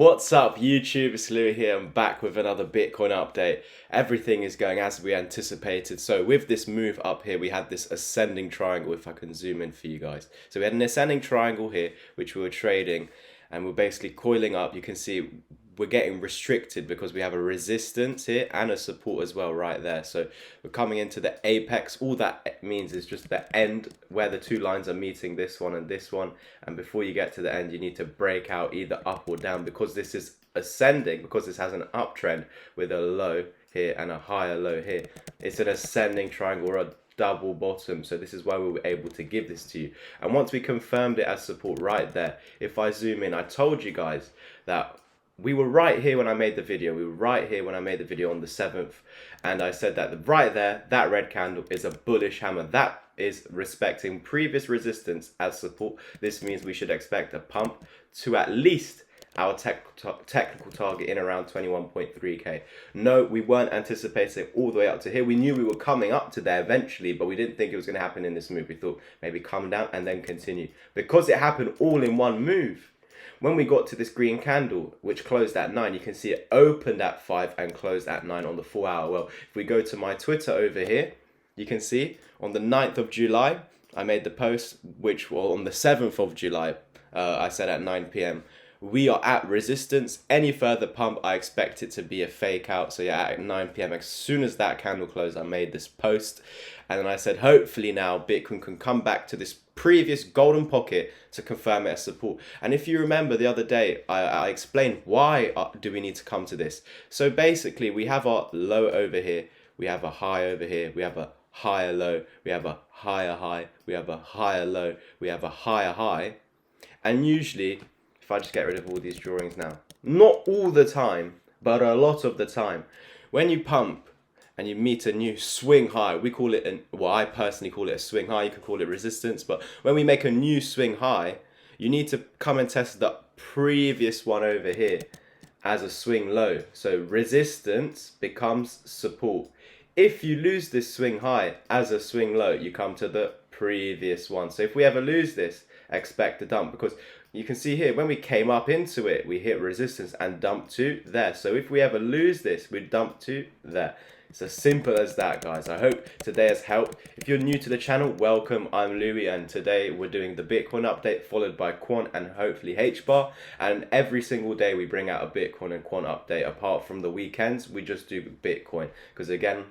What's up YouTube, it's Louis here. I'm back with another Bitcoin update. Everything is going as we anticipated. So with this move up here, we had this ascending triangle, if I can zoom in for you guys. So we had an ascending triangle here, which we were trading, and we're basically coiling up. You can see we're getting restricted because we have a resistance here and a support as well right there. So we're coming into the apex. All that means is just the end where the two lines are meeting, this one and this one. And before you get to the end, you need to break out either up or down, because this is ascending, because this has an uptrend with a low here and a higher low here. It's an ascending triangle or a double bottom, so this is why we were able to give this to you. And once we confirmed it as support right there, if I zoom in, I told you guys that we were right here when I made the video. We were right here when I made the video on the 7th. And I said that right there, that red candle is a bullish hammer. That is respecting previous resistance as support. This means we should expect a pump to at least our technical target in around 21.3k. No, we weren't anticipating all the way up to here. We knew we were coming up to there eventually, but we didn't think it was going to happen in this move. We thought maybe come down and then continue. Because it happened all in one move, when we got to this green candle, which closed at 9, you can see it opened at 5 and closed at 9 on the 4 hour. Well, if we go to my Twitter over here, you can see on the 9th of July, I made the post, which well, on the 7th of July, I said at 9 p.m, we are at resistance. Any further pump, I expect it to be a fake out. So yeah, at 9 p.m, as soon as that candle closed, I made this post. And then I said, hopefully now Bitcoin can come back to this previous golden pocket to confirm it as support. And if you remember the other day, I explained why do we need to come to this. So basically, we have our low over here. We have a high over here. We have a higher low. We have a higher high. We have a higher low. We have a higher high. And usually, if I just get rid of all these drawings now, not all the time, but a lot of the time, when you pump and you meet a new swing high, we call it, well, I personally call it a swing high, you could call it resistance, but when we make a new swing high, you need to come and test the previous one over here as a swing low. So resistance becomes support. If you lose this swing high as a swing low, you come to the previous one. So if we ever lose this, expect a dump, because you can see here when we came up into it, we hit resistance and dumped to there. So if we ever lose this, we dump to there. It's as simple as that, guys. I hope today has helped. If you're new to the channel, welcome. I'm Louis, and today we're doing the Bitcoin update followed by Quant and hopefully HBAR. And every single day we bring out a Bitcoin and Quant update. Apart from the weekends, we just do Bitcoin, because again,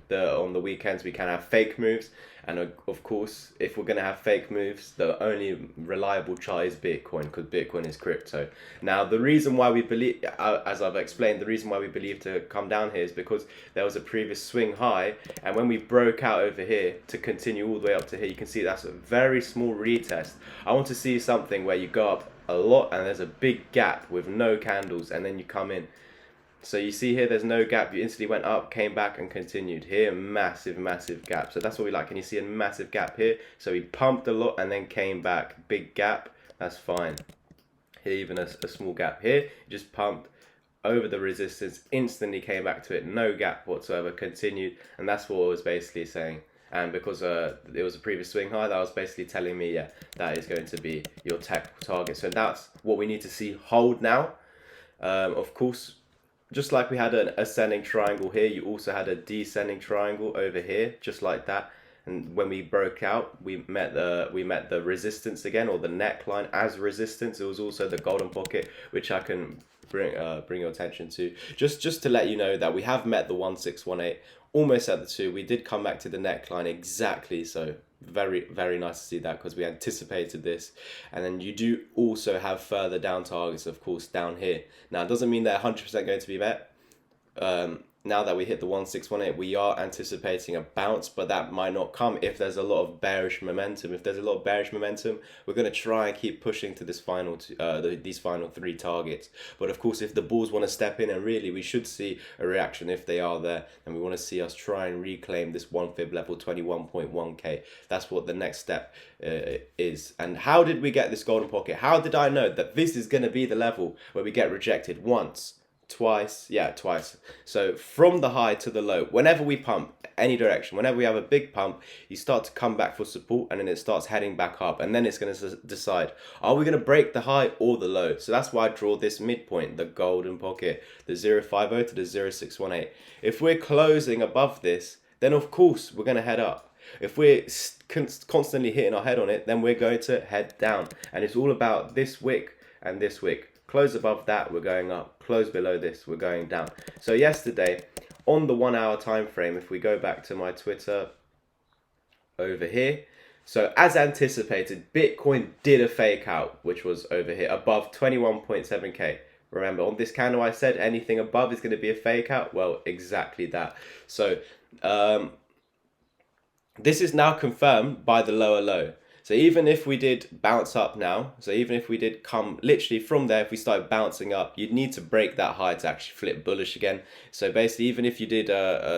on the weekends we can have fake moves, and of course if we're going to have fake moves, the only reliable chart is Bitcoin, because Bitcoin is crypto. Now the reason why we believe, as I've explained, the reason why we believe to come down here is because there was a previous swing high, and when we broke out over here to continue all the way up to here, you can see that's a very small retest. I want to see something where you go up a lot and there's a big gap with no candles, and then you come in. So you see here, there's no gap. You instantly went up, came back and continued. Here, massive gap. So that's what we like. And you see a massive gap here. So he pumped a lot and then came back. Big gap, that's fine. Here, even a small gap here. Just pumped over the resistance, instantly came back to it. No gap whatsoever, continued. And that's what I was basically saying. And because it was a previous swing high, that was basically telling me, yeah, that is going to be your technical target. So that's what we need to see hold now. Of course, just like we had an ascending triangle here, you also had a descending triangle over here, just like that. And when we broke out, we met the resistance again, or the neckline as resistance. It was also the golden pocket, which I can bring your attention to. Just to let you know that we have met the 1618, almost at the 2. We did come back to the neckline exactly, so very nice to see that, because we anticipated this. And then you do also have further down targets, of course, down here. Now it doesn't mean they're 100% going to be met. Now that we hit the 1618, we are anticipating a bounce, but that might not come if there's a lot of bearish momentum. If there's a lot of bearish momentum, we're going to try and keep pushing to this final these final 3 targets. But of course, if the bulls want to step in, and really we should see a reaction if they are there, and we want to see us try and reclaim this 1 fib level, 21.1k. That's what the next step is. And how did we get this golden pocket? How did I know that this is going to be the level where we get rejected once, twice. Yeah, twice. So from the high to the low, whenever we pump any direction, whenever we have a big pump, you start to come back for support, and then it starts heading back up, and then it's going to decide, are we going to break the high or the low? So that's why I draw this midpoint, the golden pocket, the 050 to the 0618. If we're closing above this, then of course we're going to head up. If we're constantly hitting our head on it, then we're going to head down. And it's all about this wick and this wick. Close above that, we're going up. Close below this, we're going down. So yesterday, on the 1 hour time frame, if we go back to my Twitter over here, so as anticipated, Bitcoin did a fake out, which was over here above 21.7k. Remember, on this candle I said anything above is going to be a fake out. Well, exactly that. So this is now confirmed by the lower low. So even if we did bounce up now, so even if we did come literally from there, if we started bouncing up, you'd need to break that high to actually flip bullish again. So basically, even if you did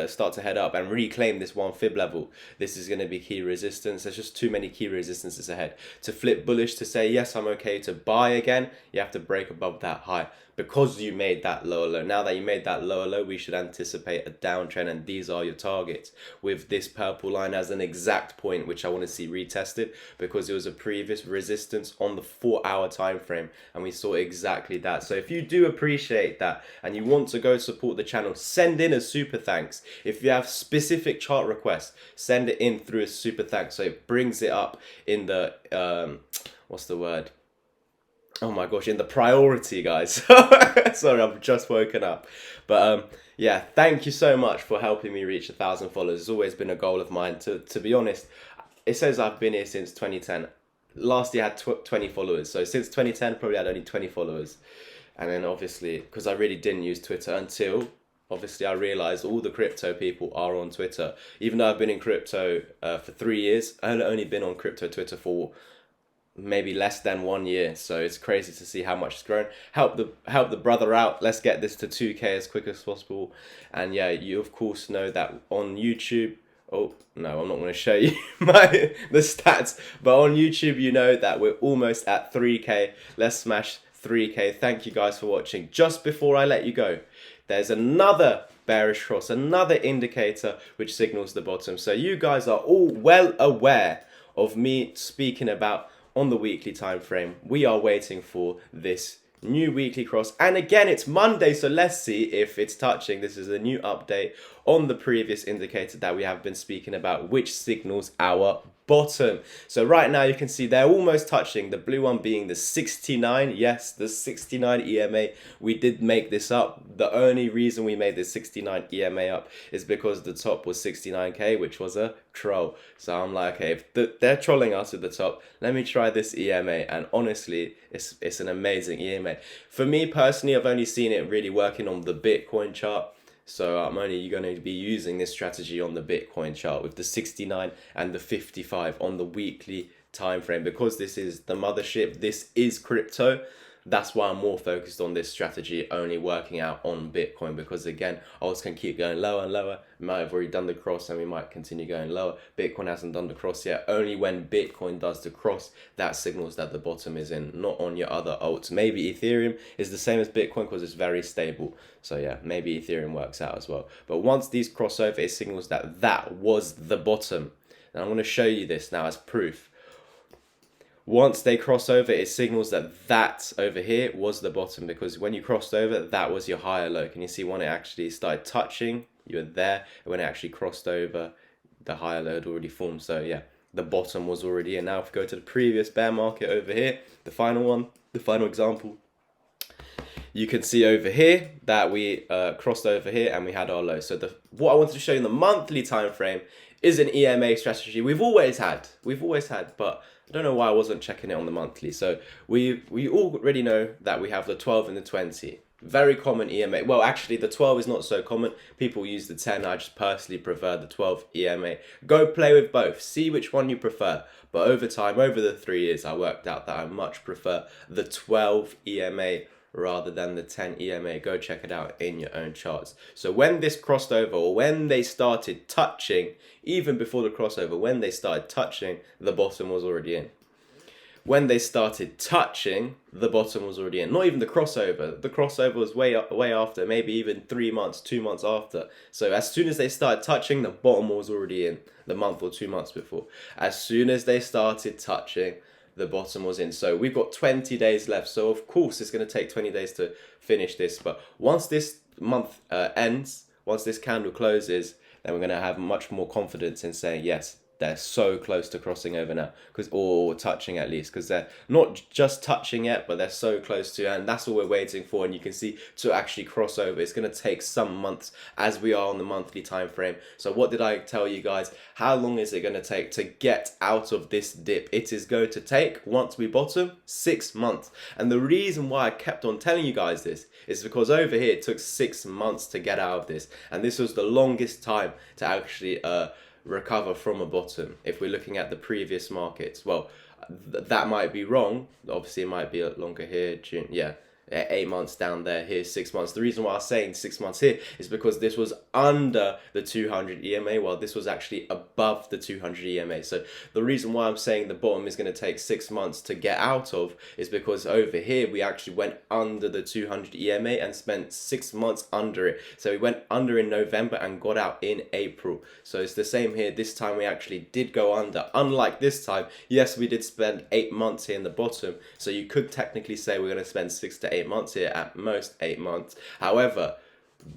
start to head up and reclaim this 1 fib level, this is going to be key resistance. There's just too many key resistances ahead. To flip bullish, to say, yes, I'm okay to buy again, you have to break above that high. Because you made that lower low. Now that you made that lower low, we should anticipate a downtrend, and these are your targets, with this purple line as an exact point which I want to see retested, because it was a previous resistance on the 4 hour time frame, and we saw exactly that. So if you do appreciate that and you want to go support the channel, send in a super thanks. If you have specific chart requests, send it in through a super thanks, so it brings it up in the what's the word? Oh my gosh, in the priority, guys. Sorry, I've just woken up. But yeah, thank you so much for helping me reach 1,000 followers. It's always been a goal of mine. To be honest, it says I've been here since 2010. Last year I had 20 followers. So since 2010, probably had only 20 followers. And then obviously, because I really didn't use Twitter until, obviously, I realized all the crypto people are on Twitter. Even though I've been in crypto for 3 years, I've only been on crypto Twitter for maybe less than 1 year. So it's crazy to see how much it's grown. Help the brother out. Let's get this to 2k as quick as possible. And yeah, you of course know that on YouTube, oh no, I'm not going to show you the stats, but on YouTube you know that we're almost at 3k. Let's smash 3k. Thank you guys for watching. Just before I let you go, there's another bearish cross, another indicator which signals the bottom. So you guys are all well aware of me speaking about on the weekly time frame. We are waiting for this new weekly cross, and again it's Monday, so let's see if it's touching. This is a new update on the previous indicator that we have been speaking about, which signals our bottom. So right now you can see they're almost touching, the blue one being the 69. Yes, the 69 EMA. We did make this up. The only reason we made the 69 EMA up is because the top was 69k, which was a troll. So I'm like, okay, if they're trolling us at the top, let me try this EMA. And honestly, it's an amazing EMA. For me personally, I've only seen it really working on the Bitcoin chart. So I'm only going to be using this strategy on the Bitcoin chart with the 69 and the 55 on the weekly time frame, because this is the mothership. This is crypto. That's why I'm more focused on this strategy, only working out on Bitcoin, because again, I was going to keep going lower and lower. We might have already done the cross and we might continue going lower. Bitcoin hasn't done the cross yet. Only when Bitcoin does the cross, that signals that the bottom is in, not on your other alts. Maybe Ethereum is the same as Bitcoin because it's very stable. So yeah, maybe Ethereum works out as well. But once these cross over, it signals that that was the bottom. And I'm going to show you this now as proof. Once they cross over, it signals that that over here was the bottom, because when you crossed over, that was your higher low. Can you see when it actually started touching, you were there, and when it actually crossed over, the higher low had already formed. So yeah, the bottom was already in. Now if we go to the previous bear market over here, the final one, the final example, you can see over here that we crossed over here and we had our low. So what I wanted to show you in the monthly time frame is an EMA strategy we've always had, but I don't know why I wasn't checking it on the monthly. So we already know that we have the 12 and the 20. Very common EMA. Well, actually, the 12 is not so common. People use the 10. I just personally prefer the 12 EMA. Go play with both. See which one you prefer. But over time, over the 3 years, I worked out that I much prefer the 12 EMA rather than the 10 EMA. Go check it out in your own charts. So when this crossed over, or when they started touching, even before the crossover, when they started touching, the bottom was already in. when they started touching, the bottom was already in. Not even the crossover. The crossover was way after, maybe even 3 months, 2 months after. So as soon as they started touching, the bottom was already in the month or 2 months before. As soon as they started touching, the bottom was in. So we've got 20 days left. So of course it's going to take 20 days to finish this. But once this month ends, once this candle closes, then we're going to have much more confidence in saying, yes, they're so close to crossing over now, or touching at least, because they're not just touching yet, but they're so close to, and that's all we're waiting for. And you can see, to actually cross over, it's going to take some months, as we are on the monthly time frame. So what did I tell you guys? How long is it going to take to get out of this dip? It is going to take, once we bottom, 6 months. And the reason why I kept on telling you guys this is because over here it took 6 months to get out of this, and this was the longest time to actually recover from a bottom. If we're looking at the previous markets, well, that might be wrong. Obviously it might be longer here, June, yeah, 8 months down there, here's 6 months. The reason why I was saying 6 months here is because this was under the 200 EMA, while this was actually above the 200 EMA. So the reason why I'm saying the bottom is going to take 6 months to get out of is because over here we actually went under the 200 EMA and spent 6 months under it. So we went under in November and got out in April. So it's the same here. This time we actually did go under. Unlike this time, yes, we did spend 8 months here in the bottom. So you could technically say we're going to spend 6 to 8 months here, at most 8 months. However,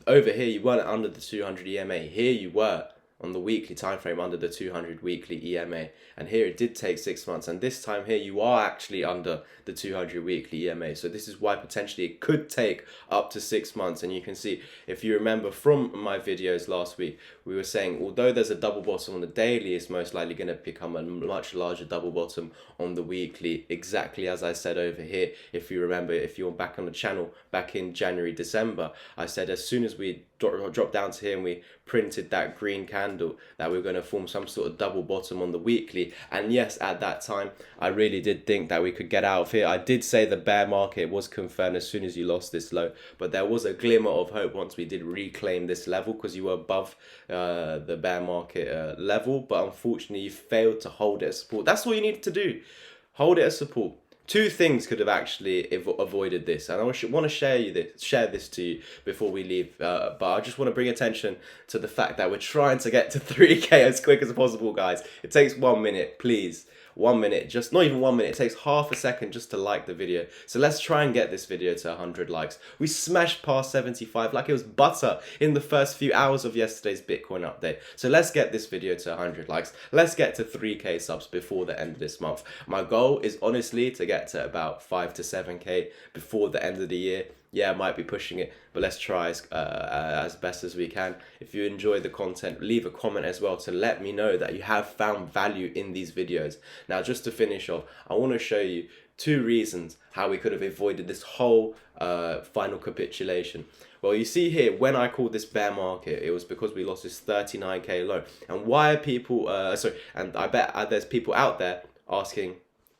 over here you weren't under the 200 EMA. Here you were on the weekly time frame under the 200 weekly EMA, and here it did take 6 months, and this time here you are actually under the 200 weekly EMA. So this is why potentially it could take up to 6 months. And you can see, if you remember from my videos last week, we were saying although there's a double bottom on the daily, it's most likely going to become a much larger double bottom on the weekly, exactly as I said over here. If you remember, if you're back on the channel back in January, December, I said as soon as we drop down to here and we printed that green candle, that we're going to form some sort of double bottom on the weekly. And yes, at that time I really did think that we could get out of here. I did say the bear market was confirmed as soon as you lost this low, but there was a glimmer of hope once we did reclaim this level, because you were above the bear market level, but unfortunately you failed to hold it as support. That's all you needed to do, hold it as support. Two things could have actually avoided this, and I want to share this to you before we leave. But I just want to bring attention to the fact that we're trying to get to 3K as quick as possible, guys. It takes 1 minute, please. 1 minute, just not even 1 minute, it takes half a second just to like the video. So let's try and get this video to 100 likes. We smashed past 75 like it was butter in the first few hours of yesterday's Bitcoin update. So let's get this video to 100 likes. Let's get to 3K subs before the end of this month. My goal is honestly to get to about 5 to 7K before the end of the year. Yeah, I might be pushing it, but let's try as best as we can. If you enjoy the content, leave a comment as well to let me know that you have found value in these videos. Now, just to finish off, I want to show you 2 reasons how we could have avoided this whole final capitulation. Well, you see here, when I called this bear market, it was because we lost this 39K low. And why are people, and I bet there's people out there asking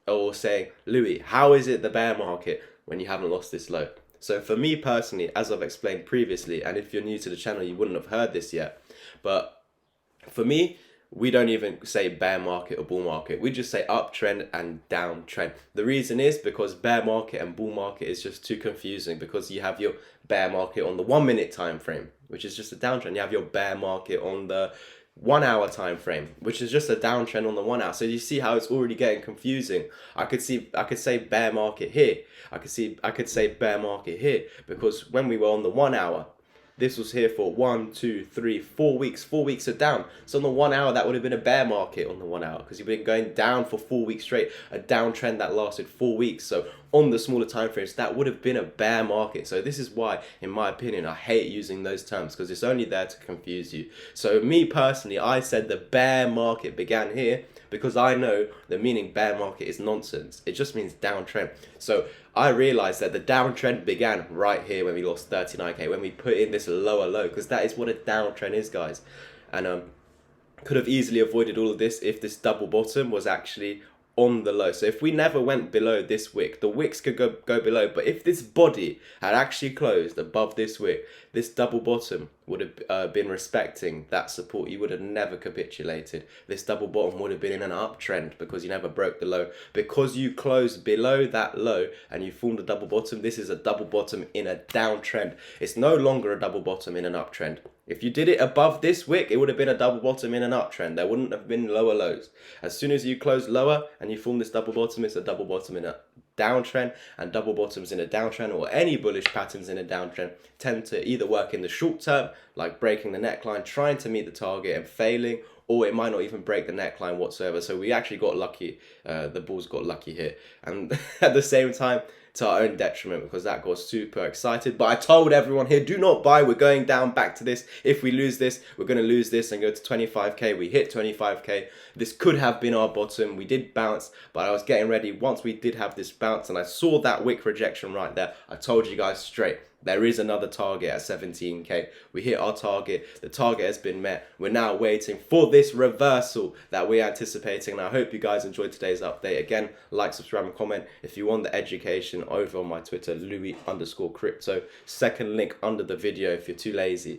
or saying, Louis, how is it the bear market when you haven't lost this low? So for me personally, as I've explained previously, and if you're new to the channel, you wouldn't have heard this yet, but for me, we don't even say bear market or bull market. We just say uptrend and downtrend. The reason is because bear market and bull market is just too confusing, because you have your bear market on the 1 minute time frame, which is just a downtrend. You have your bear market on the 1 hour time frame, which is just a downtrend on the 1 hour. So you see how it's already getting confusing. I could say bear market here. I could say bear market here, because when we were on the 1 hour, this was here for 1, 2, 3, 4 weeks. 4 weeks are down. So on the 1 hour, that would have been a bear market on the 1 hour, because you've been going down for 4 weeks straight, a downtrend that lasted 4 weeks. So on the smaller time frames, that would have been a bear market. So this is why, in my opinion, I hate using those terms, because it's only there to confuse you. So me personally, I said the bear market began here, because I know the meaning bear market is nonsense. It just means downtrend. So I realized that the downtrend began right here when we lost 39K, when we put in this lower low, because that is what a downtrend is, guys. And could have easily avoided all of this if this double bottom was actually on the low. So if we never went below this wick, the wicks could go below, but if this body had actually closed above this wick, this double bottom would have been respecting that support. You would have never capitulated. This double bottom would have been in an uptrend because you never broke the low. Because you closed below that low and you formed a double bottom, this is a double bottom in a downtrend. It's no longer a double bottom in an uptrend. If you did it above this wick, it would have been a double bottom in an uptrend. There wouldn't have been lower lows. As soon as you close lower and you form this double bottom, it's a double bottom in a downtrend, and double bottoms in a downtrend or any bullish patterns in a downtrend tend to either work in the short term, like breaking the neckline, trying to meet the target and failing, or it might not even break the neckline whatsoever. So we actually got lucky. The bulls got lucky here, and at the same time, to our own detriment, because that got super excited. But I told everyone here, do not buy. We're going down back to this. If we lose this, we're going to lose this and go to 25k. We hit 25k. This could have been our bottom. We did bounce, but I was getting ready once we did have this bounce and I saw that wick rejection right there. I told you guys straight, there is another target at 17k. We hit our target. The target has been met. We're now waiting for this reversal that we're anticipating. And I hope you guys enjoyed today's update. Again, like, subscribe, and comment. If you want the education, over on my Twitter, Louis_crypto. Second link under the video if you're too lazy